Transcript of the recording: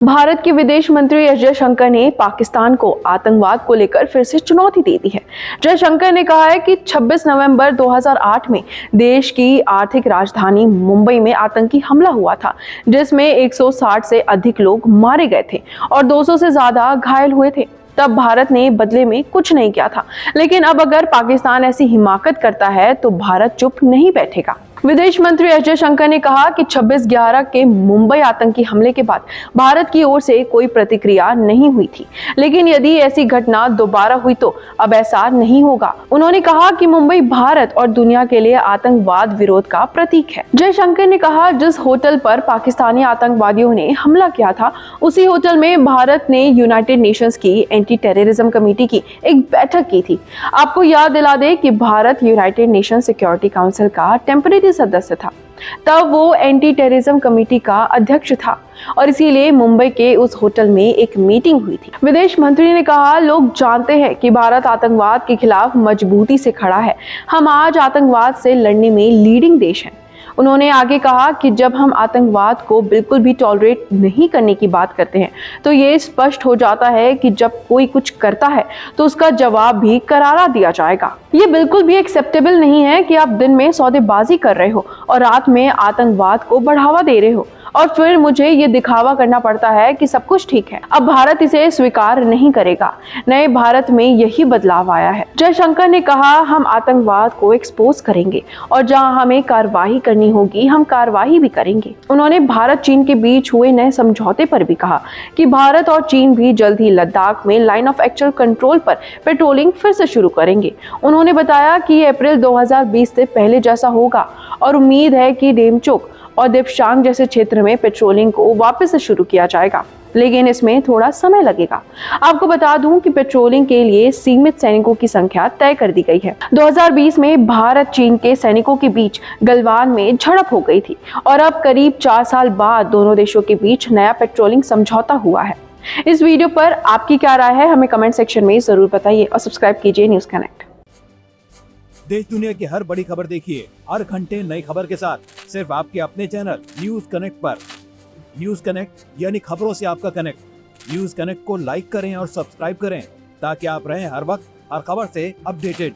भारत के विदेश मंत्री एस जयशंकर ने पाकिस्तान को आतंकवाद को लेकर फिर से चुनौती दे दी है। जयशंकर ने कहा है कि 26 नवंबर 2008 में देश की आर्थिक राजधानी मुंबई में आतंकी हमला हुआ था, जिसमें 160 से अधिक लोग मारे गए थे और 200 से ज्यादा घायल हुए थे। तब भारत ने बदले में कुछ नहीं किया था, लेकिन अब अगर पाकिस्तान ऐसी हिमाकत करता है तो भारत चुप नहीं बैठेगा। विदेश मंत्री एस जयशंकर ने कहा कि 26/11 के मुंबई आतंकी हमले के बाद भारत की ओर से कोई प्रतिक्रिया नहीं हुई थी, लेकिन यदि ऐसी घटना दोबारा हुई तो अब ऐसा नहीं होगा। उन्होंने कहा कि मुंबई भारत और दुनिया के लिए आतंकवाद विरोध का प्रतीक है। जयशंकर ने कहा, जिस होटल पर पाकिस्तानी आतंकवादियों ने हमला किया था, उसी होटल में भारत ने यूनाइटेड नेशंस की एंटी टेररिज्म कमेटी की एक बैठक की थी। आपको याद दिला दे कि Bharat United nation security council का टेम्परेरी सदस्य था। तब वो एंटी टेररिज्म कमेटी का अध्यक्ष था और इसीलिए मुंबई के उस होटल में एक मीटिंग हुई थी। विदेश मंत्री ने कहा, लोग जानते हैं कि भारत आतंकवाद के खिलाफ मजबूती से खड़ा है। हम आज आतंकवाद से लड़ने में लीडिंग देश हैं। उन्होंने आगे कहा कि जब हम आतंकवाद को बिल्कुल भी टॉलरेट नहीं करने की बात करते हैं तो ये स्पष्ट हो जाता है कि जब कोई कुछ करता है तो उसका जवाब भी करारा दिया जाएगा। ये बिल्कुल भी एक्सेप्टेबल नहीं है कि आप दिन में सौदेबाजी कर रहे हो और रात में आतंकवाद को बढ़ावा दे रहे हो और फिर मुझे ये दिखावा करना पड़ता है कि सब कुछ ठीक है। अब भारत इसे स्वीकार नहीं करेगा। नए भारत में यही बदलाव आया है। जयशंकर ने कहा, हम आतंकवाद को एक्सपोज करेंगे और जहां हमें कार्रवाई करनी होगी हम कार्रवाई भी करेंगे। उन्होंने भारत चीन के बीच हुए नए समझौते पर भी कहा कि भारत और चीन भी जल्द ही लद्दाख में लाइन ऑफ एक्चुअल कंट्रोल पर पेट्रोलिंग फिर से शुरू करेंगे। उन्होंने बताया कि ये अप्रैल 2020 से पहले जैसा होगा और उम्मीद है कि डेमचोक और देपशांग जैसे क्षेत्र में पेट्रोलिंग को वापस से शुरू किया जाएगा, लेकिन इसमें थोड़ा समय लगेगा। आपको बता दूं कि पेट्रोलिंग के लिए सीमित सैनिकों की संख्या तय कर दी गई है। 2020 में भारत चीन के सैनिकों के बीच गलवान में झड़प हो गई थी और अब करीब 4 साल बाद दोनों देशों के बीच नया पेट्रोलिंग समझौता हुआ है। इस वीडियो पर आपकी क्या राय है, हमें कमेंट सेक्शन में जरूर बताइए और सब्सक्राइब कीजिए न्यूज कनेक्ट। देश दुनिया की हर बड़ी खबर देखिए हर घंटे नई खबर के साथ सिर्फ आपके अपने चैनल न्यूज कनेक्ट पर। न्यूज कनेक्ट यानी खबरों से आपका कनेक्ट। न्यूज कनेक्ट को लाइक करें और सब्सक्राइब करें ताकि आप रहें हर वक्त हर खबर से अपडेटेड।